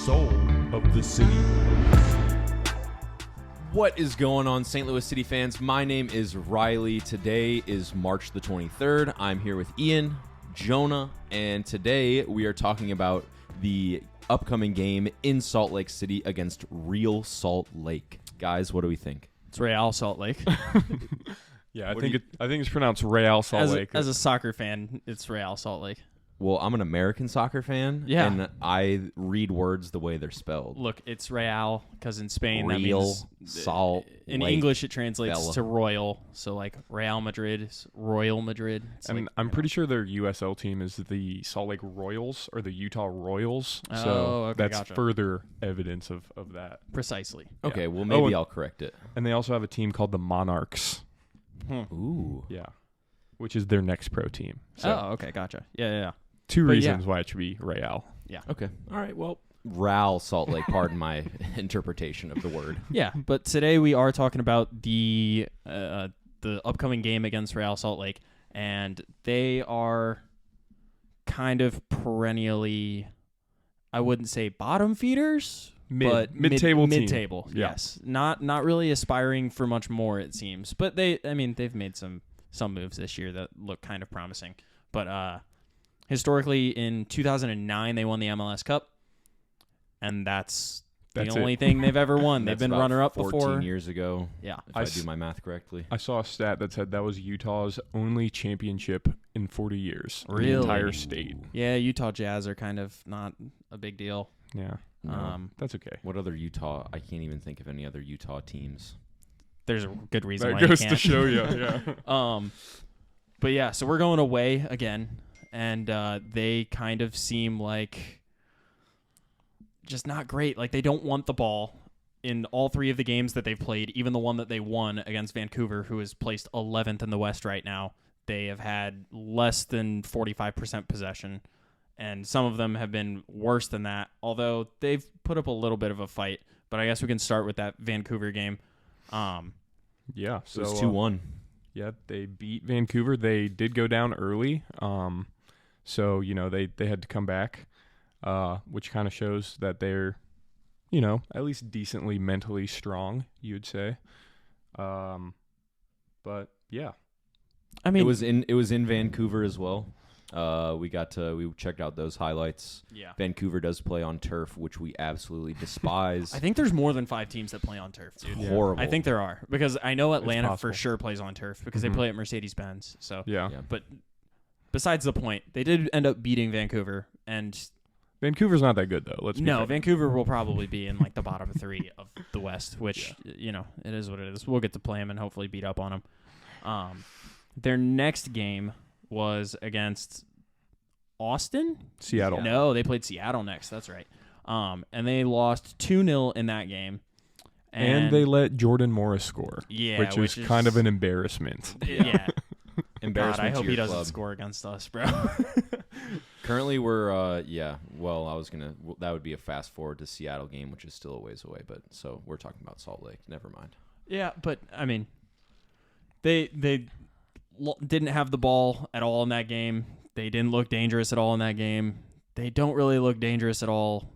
soul of the city. What is going on, St. Louis City fans? My name is Riley. Today is March the 23rd. I'm here with Ian, Jonah, and today we are talking about the upcoming game in Salt Lake City against Real Salt Lake. Guys, what do we think? It's Real Salt Lake. Yeah, I think it's pronounced Real Salt Lake. As a soccer fan, it's Real Salt Lake. Well, I'm an American soccer fan, Yeah. and I read words the way they're spelled. Look, it's Real because in Spain that Real means Salt in Lake. English it translates Bella. to royal. So like Real Madrid is Royal Madrid. It's And like, I'm pretty sure their USL team is the Salt Lake Royals or the Utah Royals. So okay, that's gotcha. further evidence of that. Precisely. Okay, Yeah. well, maybe and- I'll correct it. And they also have a team called the Monarchs. Ooh. Yeah. Which is their next pro team. So Oh, okay, gotcha. Yeah. two but reasons why it should be Real. Okay. All right, well, Real Salt Lake, pardon my interpretation of the word. Yeah, but today we are talking about the upcoming game against Real Salt Lake, and they are kind of perennially, I wouldn't say bottom feeders, but Mid-table team. Mid-table, Yeah. yes. Not really aspiring for much more, it seems. But they've made some moves this year that look kind of promising. But historically, in 2009, they won the MLS Cup, and that's the That's only it. thing they've ever won. They've That's been about runner-up 14 before. years ago, Yeah. if I do my math correctly. I saw a stat that said that was Utah's only championship in 40 years. in Really? The entire state. Yeah, Utah Jazz are kind of not a big deal. Yeah. No. That's okay. What other Utah? I can't even think of any other Utah teams. There's a good reason That why goes you to can't. show you. Yeah. But yeah, so we're going away again, and they kind of seem like just not great. Like they don't want the ball in all three of the games that they've played, even the one that they won against Vancouver, who is placed 11th in the West right now. They have had less than 45% possession, and some of them have been worse than that, although they've put up a little bit of a fight. But I guess we can start with that Vancouver game. Yeah. It So was 2-1. Yeah, they beat Vancouver. They did go down early. So, they had to come back, which kind of shows that they're, at least decently mentally strong, you would say. But yeah. I mean, It was in Vancouver as well. We checked out those highlights. yeah. Vancouver does play on turf, which we absolutely despise. I think there's more than 5 teams that play on turf, dude. Yeah. Horrible. I think there are, because I know Atlanta for possible. sure plays on turf because they play at Mercedes-Benz. So, Yeah. But besides the point, they did end up beating Vancouver, and Vancouver's not that good, though. Let's be fair. Vancouver will probably be in like the bottom 3 of the West, which it is what it is. We'll get to play them and hopefully beat up on them. Their next game was against Austin? Seattle. No, they played Seattle next. That's right. And they lost 2-0 in that game. And they let Jordan Morris score, Yeah, which is kind of an embarrassment. Yeah. God, Embarrassment I hope to he your doesn't club. score against us, bro. Currently, we're that would be a fast forward to Seattle game, which is still a ways away. But so we're talking about Salt Lake. Never mind. Yeah, but I mean, they didn't have the ball at all in that game. They didn't look dangerous at all in that game. They don't really look dangerous at all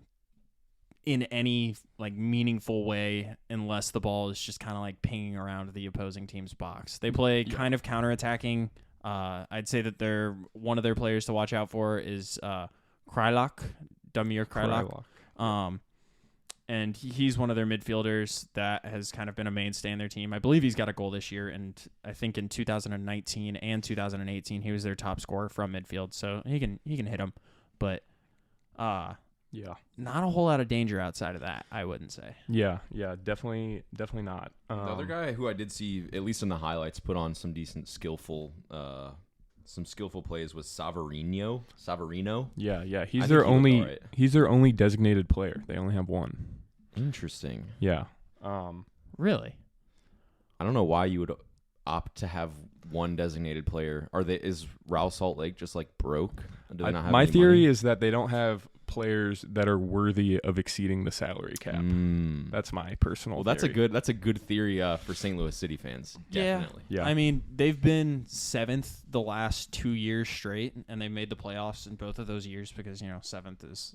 in any like meaningful way unless the ball is just kind of like pinging around the opposing team's box. They play kind of counterattacking. I'd say that one of their players to watch out for is Krylak, Damir Krylak. And he's one of their midfielders that has kind of been a mainstay in their team. I believe he's got a goal this year, and I think in 2019 and 2018 he was their top scorer from midfield, so he can hit him. But Yeah. not a whole lot of danger outside of that, I wouldn't say. Yeah, definitely not. The other guy who I did see, at least in the highlights, put on some decent skillful plays was Savarino. Yeah, I think he looked all right. he's their only designated player. They only have one. Interesting. Yeah. Really? I don't know why you would opt to have one designated player. Is Real Salt Lake just like broke? Do they not have My any theory money? is that they don't have players that are worthy of exceeding the salary cap. That's my personal theory. That's a good theory for St. Louis City fans. Definitely. Yeah. I mean, they've been 7th the last 2 years straight, and they made the playoffs in both of those years because, 7th is,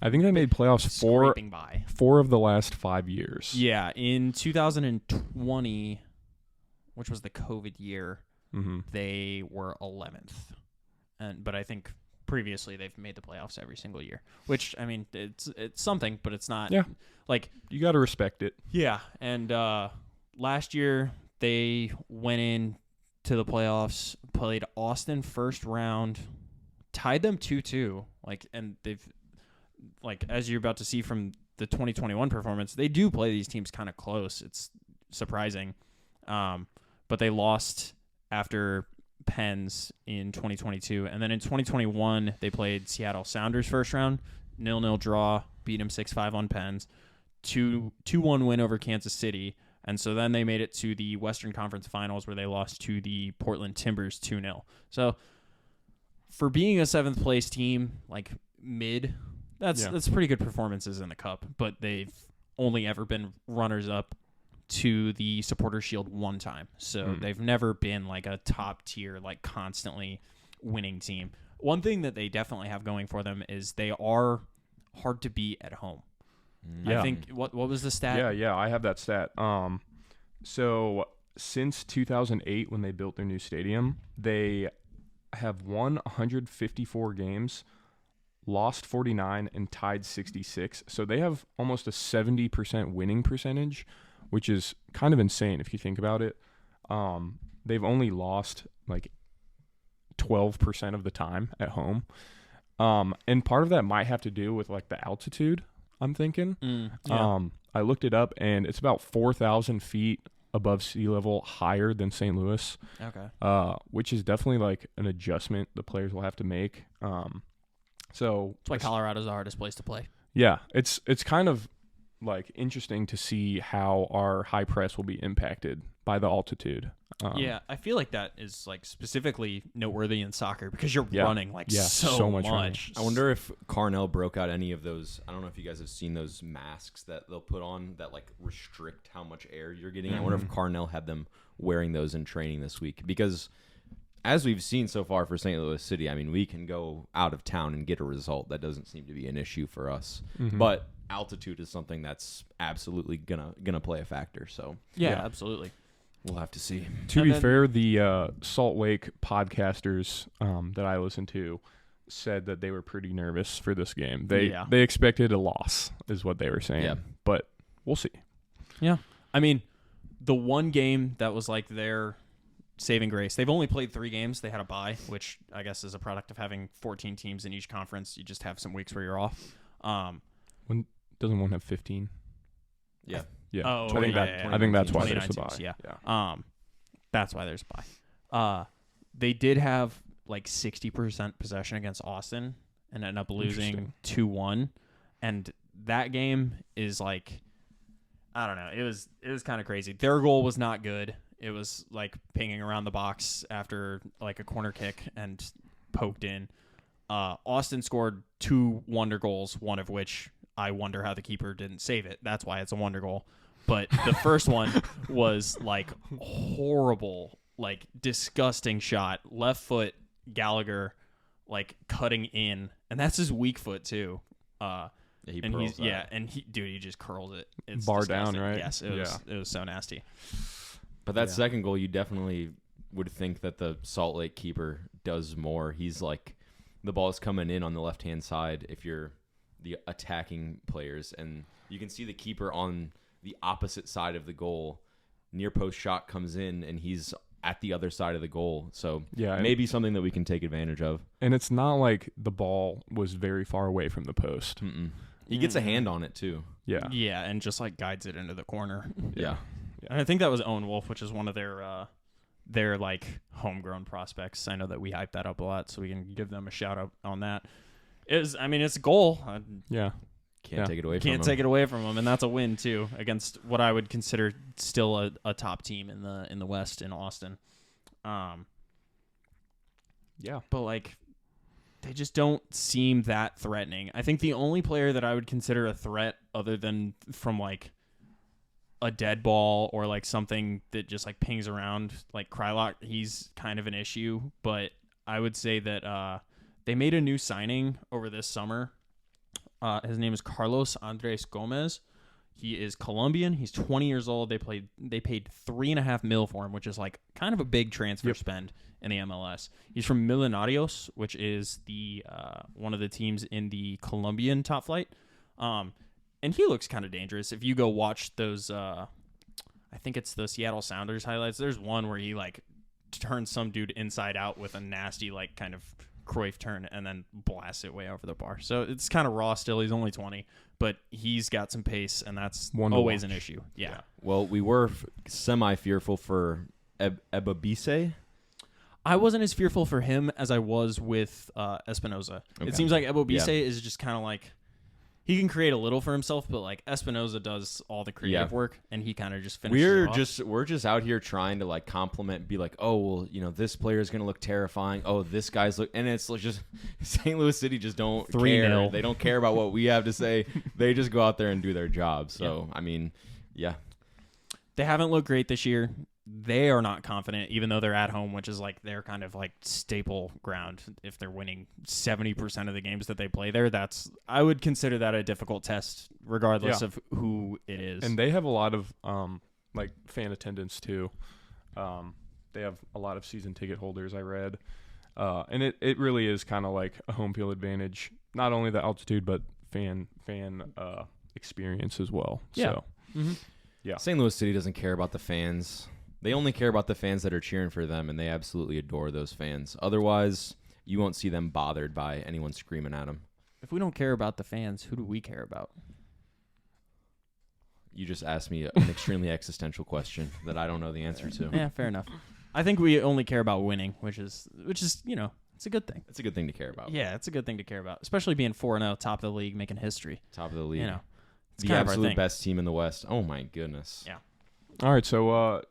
I think they made playoffs scraping by. 4 of the last 5 years. Yeah, in 2020, which was the COVID year, they were 11th. But I think previously they've made the playoffs every single year, which, I mean, it's something, but it's not. Yeah. Like, You got to respect it. yeah, and last year they went in to the playoffs, played Austin first round, tied them 2-2. And they've, as you're about to see from the 2021 performance, they do play these teams kind of close. It's surprising, but they lost after Pens in 2022, and then in 2021 they played Seattle Sounders first round, 0-0 draw, beat them 6-5 on Pens, 2-1 win over Kansas City, and so then they made it to the Western Conference Finals where they lost to the Portland Timbers 2-0. So for being a 7th place team, mid, that's pretty good performances in the Cup, but they've only ever been runners up to the Supporter Shield one time. So they've never been a top tier, constantly winning team. One thing that they definitely have going for them is they are hard to beat at home. Yeah. I think what was the stat? Yeah, I have that stat. So since 2008 when they built their new stadium, they have won 154 games, lost 49 and tied 66. So they have almost a 70% winning percentage, which is kind of insane if you think about it. They've only lost 12% of the time at home. And part of that might have to do with the altitude, I'm thinking. Yeah. I looked it up and it's about 4,000 feet above sea level higher than St. Louis. Okay. Which is definitely an adjustment the players will have to make. So That's why Colorado's the hardest place to play. Yeah, it's kind of interesting to see how our high press will be impacted by the altitude. Yeah, I feel like that is specifically noteworthy in soccer because you're running so much. Running. I wonder if Carnell broke out any of those. I don't know if you guys have seen those masks that they'll put on that restrict how much air you're getting. I wonder if Carnell had them wearing those in training this week because as we've seen so far for St. Louis City, I mean, we can go out of town and get a result. That doesn't seem to be an issue for us. But altitude is something that's absolutely gonna play a factor. So yeah, absolutely. We'll have to see. To be fair, the Salt Lake podcasters that I listened to said that they were pretty nervous for this game. They expected a loss, is what they were saying. Yeah. But we'll see. Yeah, I mean, the one game that was their saving grace. They've only played 3 games. They had a bye, which I guess is a product of having 14 teams in each conference. You just have some weeks where you're off. Doesn't one have 15? Yeah. Yeah. Oh, I think that's why there's a bye. Yeah. That's why there's a bye. They did have 60% possession against Austin and ended up losing 2-1. And that game is I don't know. It was kind of crazy. Their goal was not good. It was pinging around the box after a corner kick and poked in. Austin scored 2 wonder goals, one of which I wonder how the keeper didn't save it. That's why it's a wonder goal. But the first one was horrible, disgusting shot. Left foot, Gallagher, cutting in. And that's his weak foot too. He just curls it. It's bar disgusting. down, right? Yes, it was so nasty. But that second goal, you definitely would think that the Salt Lake keeper does more. He's the ball is coming in on the left-hand side if you're the attacking players, and you can see the keeper on the opposite side of the goal. Near post shot comes in, and he's at the other side of the goal. So maybe something that we can take advantage of. And it's not like the ball was very far away from the post. He gets a hand on it too. Yeah. Yeah, and just guides it into the corner. Yeah. And I think that was Owen Wolf, which is one of their homegrown prospects. I know that we hype that up a lot, so we can give them a shout out on that. It's a goal. Can't take it away from Can't take it away from them, and that's a win too against what I would consider still a top team in the West in Austin. Yeah. But they just don't seem that threatening. I think the only player that I would consider a threat other than from a dead ball or something that just pings around Krylock, he's kind of an issue, but I would say that they made a new signing over this summer. His name is Carlos Andres Gomez. He is Colombian. He's 20 years old. They paid $3.5 million for him, which is like kind of a big transfer spend in the MLS. He's from Millonarios, which is the one of the teams in the Colombian top flight. And he looks kind of dangerous. If you go watch those, I think it's the Seattle Sounders highlights. There's one where he like turns some dude inside out with a nasty like kind of Cruyff turn and then blasts it way over the bar. So it's kind of raw still. He's only 20, but he's got some pace, and that's always an issue. Yeah. Well, we were semi-fearful for Ebabise. I wasn't as fearful for him as I was with Espinoza. Okay. It seems like Ebobisse is just kind of like he can create a little for himself, but like Espinoza does all the creative work, and he kind of just finishes it off. We're just out here trying to like compliment, be like, oh well, you know, this player is gonna look terrifying. Oh, this guy's look, and it's like just St. Louis City just don't 3-0. care. They don't care about what we have to say. They just go out there and do their job. So I mean, yeah, they haven't looked great this year. They are not confident, even though they're at home, which is like their kind of like staple ground. If they're winning 70% of the games that they play there, I would consider that a difficult test, regardless of who it is. And they have a lot of like fan attendance too. They have a lot of season ticket holders, I read, and it really is kind of like a home field advantage. Not only the altitude, but fan experience as well. Yeah. So, yeah. St. Louis City doesn't care about the fans. They only care about the fans that are cheering for them, and they absolutely adore those fans. Otherwise, you won't see them bothered by anyone screaming at them. If we don't care about the fans, who do we care about? You just asked me an extremely existential question that I don't know the answer to. Yeah, fair enough. I think we only care about winning, which is you know, it's a good thing. It's a good thing to care about. Yeah, it's a good thing to care about, especially being 4-0, top of the league, making history. Top of the league. You know, it's the kind of our absolute thing. best team in the West. Oh my goodness. Yeah. All right, so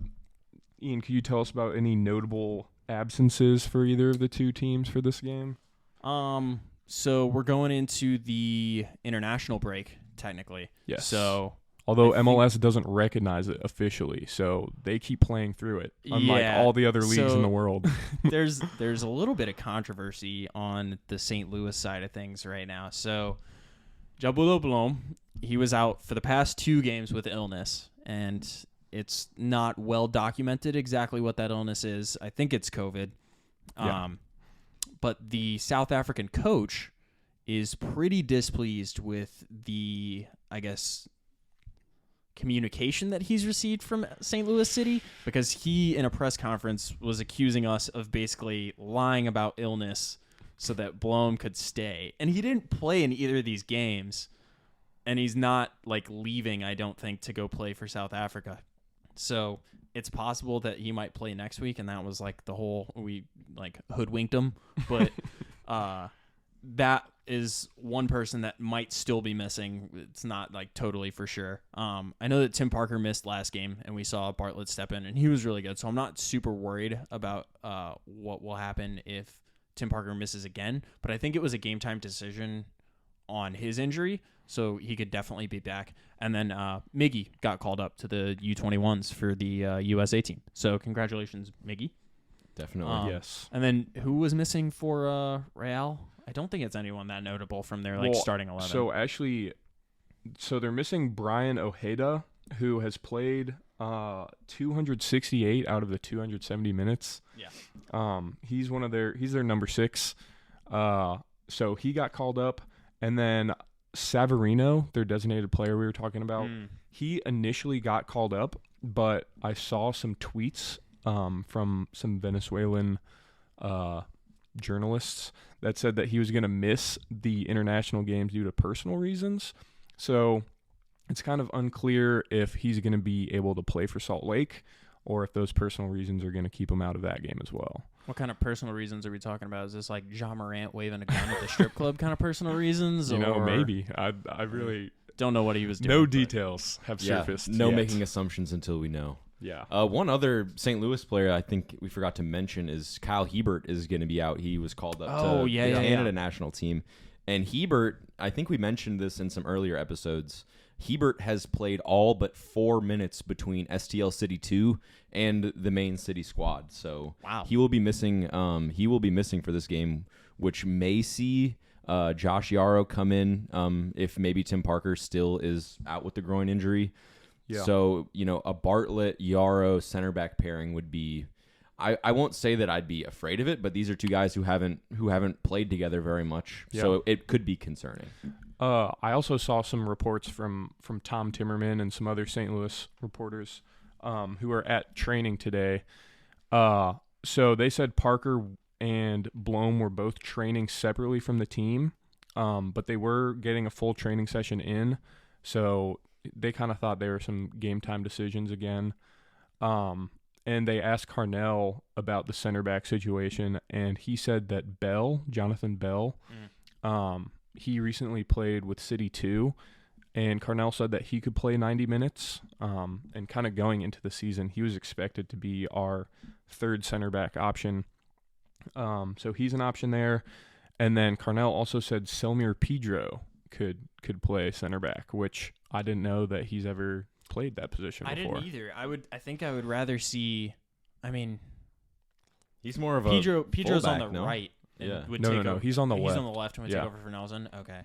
Ian, could you tell us about any notable absences for either of the two teams for this game? So we're going into the international break, technically. Yes. So although MLS doesn't recognize it officially, so they keep playing through it, unlike all the other leagues in the world. there's a little bit of controversy on the St. Louis side of things right now. So Jabulo Blom, he was out for the past 2 games with illness, and it's not well documented exactly what that illness is. I think it's COVID. Yeah. But the South African coach is pretty displeased with the, I guess, communication that he's received from St. Louis City, because he, in a press conference, was accusing us of basically lying about illness so that Blom could stay. And he didn't play in either of these games, and he's not like leaving, I don't think, to go play for South Africa. So it's possible that he might play next week, and that was like we like hoodwinked him. But that is one person that might still be missing. It's not like totally for sure. I know that Tim Parker missed last game, and we saw Bartlett step in, and he was really good. So I'm not super worried about what will happen if Tim Parker misses again. But I think it was a game time decision on his injury, so he could definitely be back. And then Miggy got called up to the U21s for the USA team. So congratulations, Miggy. Definitely. Yes. And then who was missing for Real? I don't think it's anyone that notable from their starting 11. So actually, they're missing Brian Ojeda, who has played 268 out of the 270 minutes. Yeah. He's their number 6. So he got called up, and then Savarino, their designated player we were talking about, he initially got called up, but I saw some tweets from some Venezuelan journalists that said that he was going to miss the international games due to personal reasons. So it's kind of unclear if he's going to be able to play for Salt Lake, or if those personal reasons are going to keep him out of that game as well. What kind of personal reasons are we talking about? Is this like Ja Morant waving a gun at the strip club kind of personal reasons? Maybe. I really don't know what he was doing. No details have surfaced. No yet. making assumptions until we know. Yeah. One other St. Louis player I think we forgot to mention is Kyle Hebert is going to be out. He was called up to the Canada national team. And Hebert, I think we mentioned this in some earlier episodes, Hebert has played all but 4 minutes between STL City 2 and the main city squad. So wow. He will be missing for this game, which may see Josh Yarrow come in if maybe Tim Parker still is out with the groin injury. Yeah. So, a Bartlett Yarrow center back pairing would be. I won't say that I'd be afraid of it, but these are two guys who haven't played together very much, so it could be concerning. I also saw some reports from Tom Timmerman and some other St. Louis reporters who are at training today. So they said Parker and Blom were both training separately from the team, but they were getting a full training session in, so they kind of thought there were some game time decisions again. And they asked Carnell about the center back situation, and he said that Jonathan Bell, he recently played with City 2, and Carnell said that he could play 90 minutes, and kind of going into the season, he was expected to be our third center back option. So he's an option there. And then Carnell also said Selmir Pedro could play center back, which I didn't know that he's ever played that position before. I didn't either. I think I would rather see. I mean, he's more of a Pedro's on fullback, the right. Yeah. No. He's on the left. He's on the left and would take over for Nelson. Okay.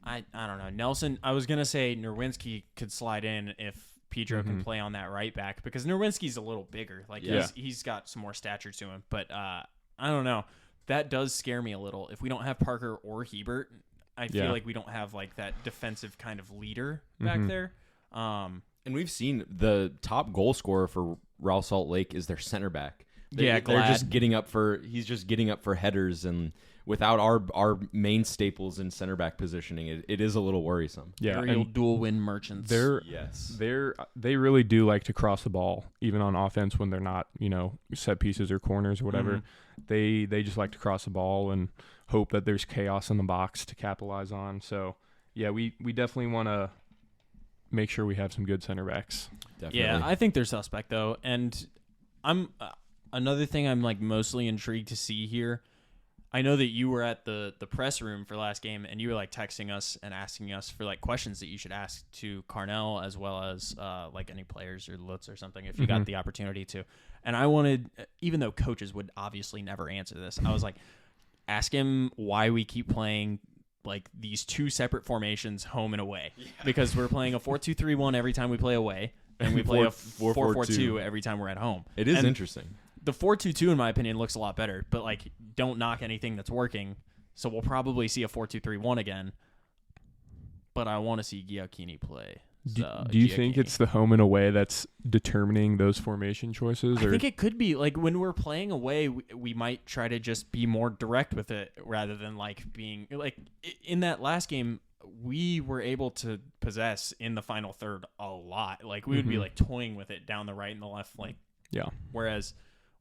I don't know. Nelson. I was gonna say Nerwinski could slide in if Pedro can play on that right back because Nerwinski's a little bigger. Like he's got some more stature to him. But I don't know. That does scare me a little. If we don't have Parker or Hebert, I feel like we don't have like that defensive kind of leader back there. And we've seen the top goal scorer for Real Salt Lake is their center back. They're just getting up for headers, and without our main staples in center back positioning, it is a little worrisome. Yeah, aerial dual win merchants. They really do like to cross the ball, even on offense when they're not, set pieces or corners or whatever. They just like to cross the ball and hope that there's chaos in the box to capitalize on. So yeah, we definitely want to make sure we have some good center backs. Definitely. Yeah, I think they're suspect though, and I'm another thing I'm like mostly intrigued to see here. I know that you were at the press room for last game, and you were like texting us and asking us for like questions that you should ask to Carnell as well as like any players or Lutz or something if you got the opportunity to. And I wanted, even though coaches would obviously never answer this, I was like, ask him why we keep playing like these two separate formations home and away, because we're playing a 4-2-3-1 every time we play away, and we play a 4-4-2 every time we're at home. It is interesting. The 4-2-2, in my opinion, looks a lot better, but like, don't knock anything that's working. So we'll probably see a 4-2-3-1 again. But I want to see Giacchini play. Do you think it's the home and away that's determining those formation choices? I think it could be. Like, when we're playing away, we might try to just be more direct with it rather than like being like in that last game. We were able to possess in the final third a lot. Like, we would be like toying with it down the right and the left flank. Yeah. Whereas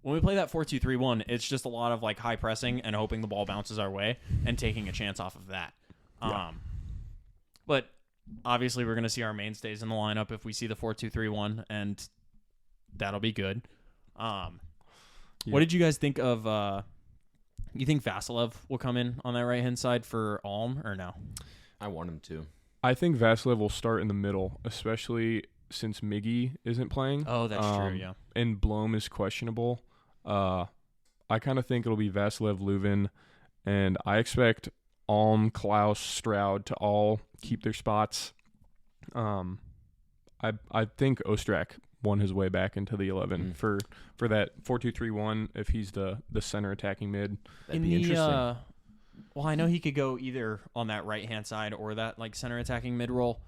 when we play that 4-2-3-1, it's just a lot of like high pressing and hoping the ball bounces our way and taking a chance off of that. Yeah. But obviously we're going to see our mainstays in the lineup if we see the 4-2-3-1, and that'll be good. What did you guys think of you think Vasilev will come in on that right-hand side for Alm or no? I want him to. I think Vasilev will start in the middle, especially since Miggy isn't playing. Oh, that's true, yeah. And Blom is questionable. I kind of think it'll be Vasilev, Leuven, and I expect Alm, Klaus, Stroud to all keep their spots. I think Ostrak won his way back into the 11 for that 4-2-3-1 if he's the center attacking mid. That'd be interesting. Well, I know he could go either on that right-hand side or that like center attacking mid role.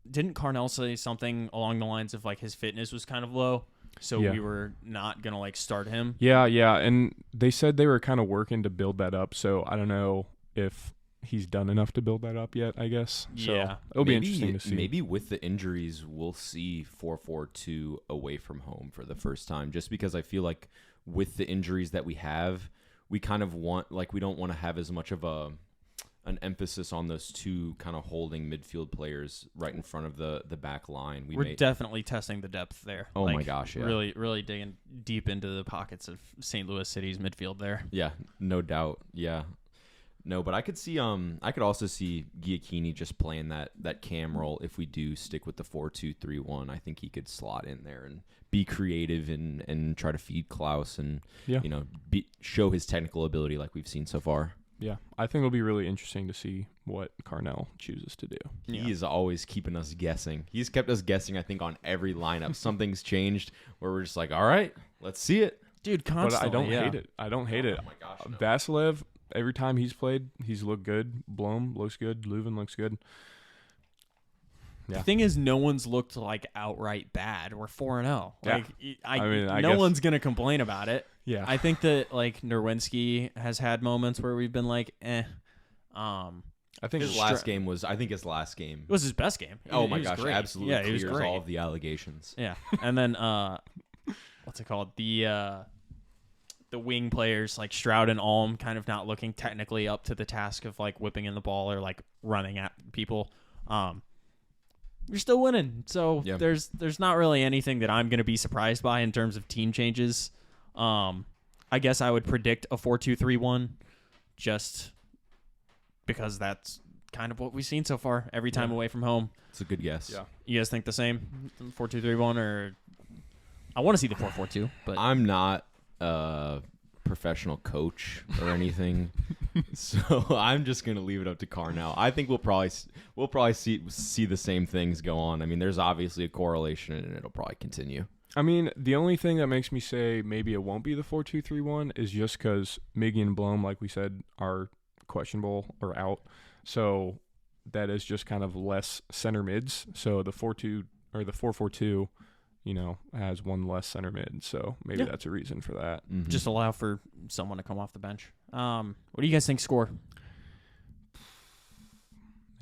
Didn't Carnell say something along the lines of like his fitness was kind of low, so we were not going to like start him? Yeah, and they said they were kind of working to build that up, so I don't know if he's done enough to build that up yet, I guess. Yeah. So it'll be interesting to see. Maybe with the injuries, we'll see 4-4-2 away from home for the first time, just because I feel like with the injuries that we have, we kind of want, like, we don't want to have as much of an emphasis on those two kind of holding midfield players right in front of the back line. We're definitely testing the depth there. Oh, my gosh, yeah. Really, really digging deep into the pockets of St. Louis City's midfield there. Yeah, no doubt. Yeah. No, but I could also see Giacchini just playing that cam role if we do stick with the 4-2-3-1. I think he could slot in there and be creative and try to feed Klaus and show his technical ability like we've seen so far. Yeah, I think it'll be really interesting to see what Carnell chooses to do. He is always keeping us guessing. He's kept us guessing, I think, on every lineup. Something's changed where we're just like, all right, let's see it. Dude, But constantly. I don't hate it. I don't hate it. Oh my gosh, no. Vasilev, every time he's played, he's looked good. Blom looks good. Leuven looks good. Yeah. The thing is, no one's looked like outright bad. We're 4-0. Yeah. Like, I no guess- one's gonna complain about it. Yeah. I think that like Nerwinski has had moments where we've been like, eh. I think His last game was, I think his last game. It was his best game. Oh He my was gosh, great. absolutely Yeah, he was clears great. all of the allegations. Yeah, and then what's it called? The wing players like Stroud and Alm kind of not looking technically up to the task of like whipping in the ball or like running at people. You're still winning, so Yeah. there's not really anything that I'm gonna be surprised by in terms of team changes. I guess I would predict a 4-2-3-1, just because that's kind of what we've seen so far every time away from home. It's a good guess. Yeah. You guys think the same? 4-2-3-1, or I want to see the 4-4-2, but I'm not a professional coach or anything, so I'm just gonna leave it up to Carnell. I think we'll probably see the same things go on. I mean, there's obviously a correlation, and it'll probably continue. I mean, the only thing that makes me say maybe it won't be the 4-2-3-1 is just because Miggy and Blom, like we said, are questionable or out. So that is just kind of less center mids. So the 4-2 or the 4-4-2, has one less center mid. So maybe that's a reason for that. Mhm. just allow for someone to come off the bench. What do you guys think score?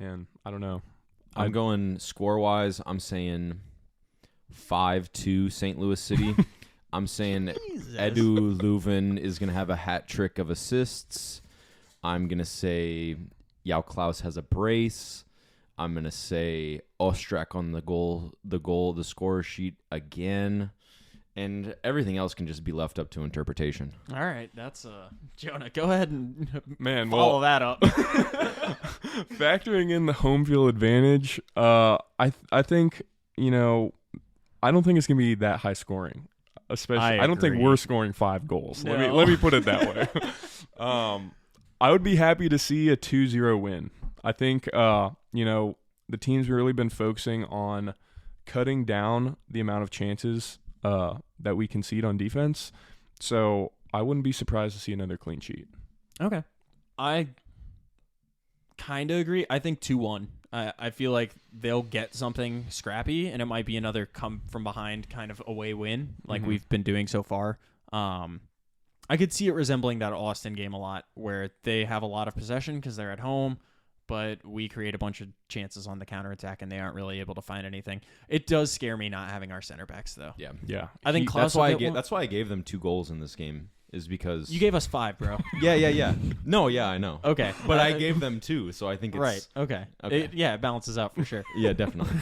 And I don't know. I'm going score wise. I'm saying 5-2 St. Louis City. I'm saying Edu Leuven is going to have a hat trick of assists. I'm going to say Yao Klaus has a brace. I'm going to say Ostrak on the scorer sheet again. And everything else can just be left up to interpretation. All right, that's Jonah. Go ahead and Man, follow that up. factoring in the home field advantage, I think, I don't think it's going to be that high scoring. Especially, I don't think agree. we're scoring 5 goals. No. Let me put it that way. I would be happy to see a 2-0 win. I think, the team's really been focusing on cutting down the amount of chances that we concede on defense. So I wouldn't be surprised to see another clean sheet. Okay. I kind of agree. I think 2-1. I feel like they'll get something scrappy, and it might be another come from behind kind of away win like we've been doing so far. I could see it resembling that Austin game a lot, where they have a lot of possession because they're at home, but we create a bunch of chances on the counterattack, and they aren't really able to find anything. It does scare me not having our center backs, though. Yeah. Yeah. I think Klaus That's why will get one. that's why I gave them 2 goals in this game, is because You gave us 5, bro. Yeah. No, yeah, I know. Okay. But I gave them 2, so I think it's Right. Okay. Okay. It balances out for sure. Yeah, definitely.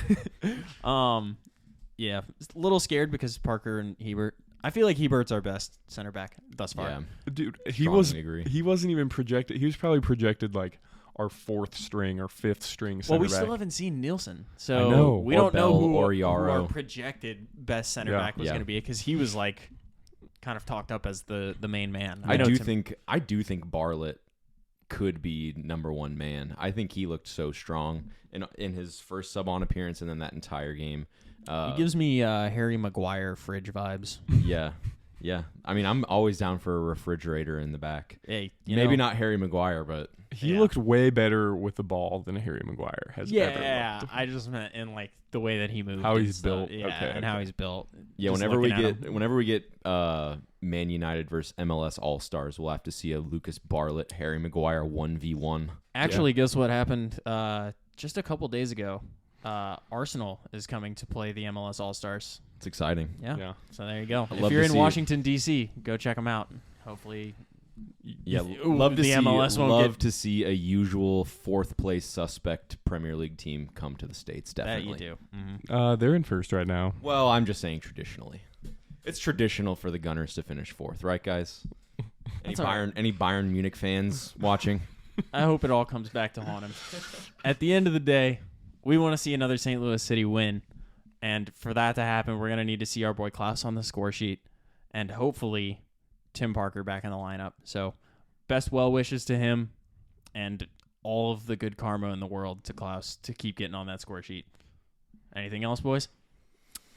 Yeah, a little scared because Parker and Hebert. I feel like Hebert's our best center back thus far. Yeah. Dude, Strongly agree. he wasn't even projected. He was probably projected like our 4th string or 5th string center Well, we back. still haven't seen Nielsen, I so know. we Or don't know Bell who or our Yarrow. projected best center Yeah. back was Yeah. going to be, because he was like kind of talked up as the main man. I know do Tim- think Bartlett could be number 1 man. I think he looked so strong in his first sub on appearance, and then that entire game. he gives me Harry Maguire fridge vibes. Yeah. I mean, I'm always down for a refrigerator in the back. Hey, Maybe not Harry Maguire, but He Yeah. looked way better with the ball than Harry Maguire has ever Yeah, looked. I just meant in like the way that he moved, How and he's stuff. built. Yeah, Okay, and how okay. he's built. yeah. Just Whenever we looking at get him. Man United versus MLS All Stars, we'll have to see a Lucas Bartlett Harry Maguire 1v1. Actually, guess what happened just a couple days ago? Arsenal is coming to play the MLS All Stars. It's exciting. Yeah. Yeah. So there you go. I'd If love you're to in see it. Washington D.C., go check them out. Hopefully, Yeah, Ooh, love to the see MLS won't love get- to see a usual 4th place suspect Premier League team come to the States. that Definitely. you do. Mm-hmm. They're in first right now. Well, I'm just saying traditionally. It's traditional for the Gunners to finish 4th, right, guys? That's all right. Any Bayern Munich fans watching? I hope it all comes back to haunt him. At the end of the day, we want to see another St. Louis City win. And for that to happen, we're going to need to see our boy Klaus on the score sheet and hopefully Tim Parker back in the lineup. So best well wishes to him. and all of the good karma in the world to Klaus to keep getting on that score sheet. Anything else, boys?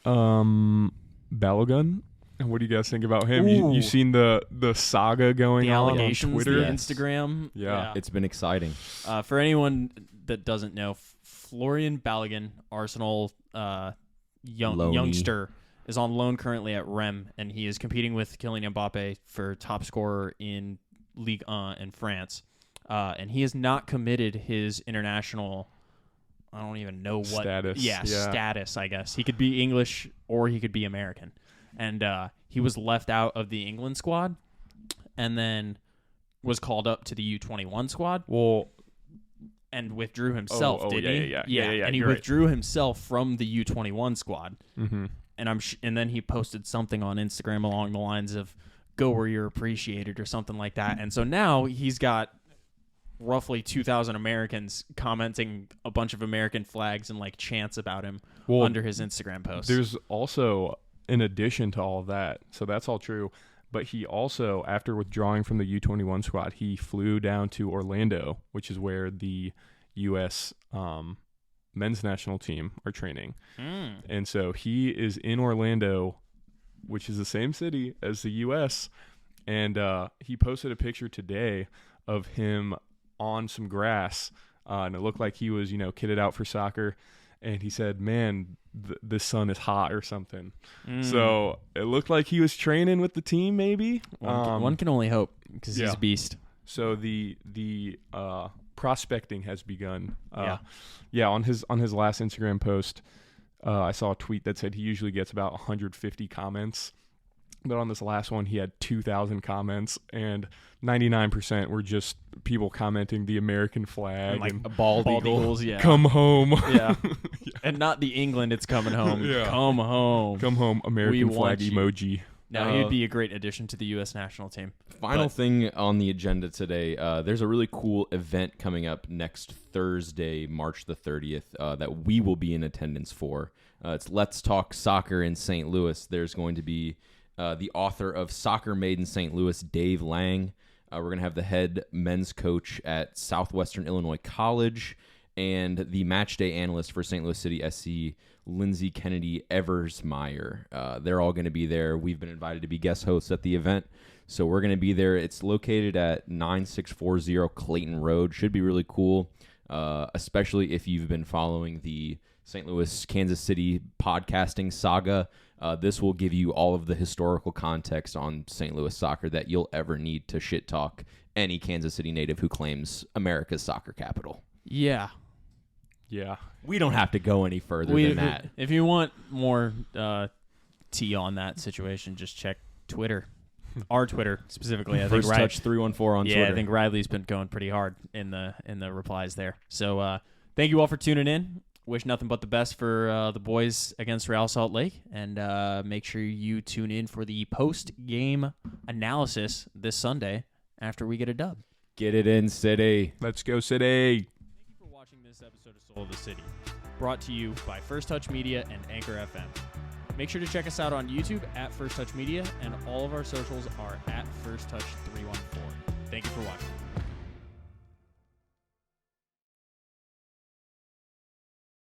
Balogun. What do you guys think about him? You seen the saga going The on allegations, Twitter? the Instagram. Yeah. It's been exciting. For anyone that doesn't know, Florian Balogun, Arsenal youngster, is on loan currently at Rennes, and he is competing with Kylian Mbappe for top scorer in Ligue 1 in France. And he has not committed his international, I don't even know what. Status. Yeah, status, I guess. He could be English or he could be American. And he was left out of the England squad and then was called up to the U21 squad. Well, and withdrew himself, didn't he? Yeah. And he withdrew himself from the U21 squad. Mm-hmm. And then he posted something on Instagram along the lines of "Go where you're appreciated" or something like that. And so now he's got roughly 2,000 Americans commenting a bunch of American flags and like chants about him under his Instagram posts. There's also, in addition to all of that, so that's all true. But he also, after withdrawing from the U21 squad, he flew down to Orlando, which is where the U.S. Men's national team are training. And so he is in Orlando, which is the same city as the U.S., and he posted a picture today of him on some grass, and it looked like he was, kitted out for soccer. And he said, "Man, this sun is hot," or something. So it looked like he was training with the team, maybe. One can only hope because he's a beast. So the prospecting has begun. On his last Instagram post, I saw a tweet that said he usually gets about 150 comments. But on this last one, he had 2,000 comments, and 99% were just people commenting the American flag and bald eagles. Yeah, come home. Yeah. And not the England. It's coming home. Yeah. Come home, American flag emoji. Now he'd be a great addition to the U.S. national team. Final thing on the agenda today, there's a really cool event coming up next Thursday, March the 30th, that we will be in attendance for. It's Let's Talk Soccer in St. Louis. There's going to be the author of Soccer Made in St. Louis, Dave Lang. We're going to have the head men's coach at Southwestern Illinois College and the match day analyst for St. Louis City SC, Lindsay Kennedy Eversmeyer. They're all going to be there. We've been invited to be guest hosts at the event, so we're going to be there. It's located at 9640 Clayton Road. Should be really cool, especially if you've been following the St. Louis, Kansas City podcasting saga. This will give you all of the historical context on St. Louis soccer that you'll ever need to shit talk any Kansas City native who claims America's soccer capital. Yeah. We don't have to go any further than that. If you want more tea on that situation, just check Twitter. Our Twitter specifically. I think First Touch 314 on Twitter. Yeah, I think Riley's been going pretty hard in the replies there. So thank you all for tuning in. Wish nothing but the best for the boys against Real Salt Lake, and make sure you tune in for the post-game analysis this Sunday after we get a dub. Get it in, City. Let's go, City. Thank you for watching this episode of Soul of the City, brought to you by First Touch Media and Anchor FM. Make sure to check us out on YouTube at First Touch Media, and all of our socials are at First Touch 314. Thank you for watching.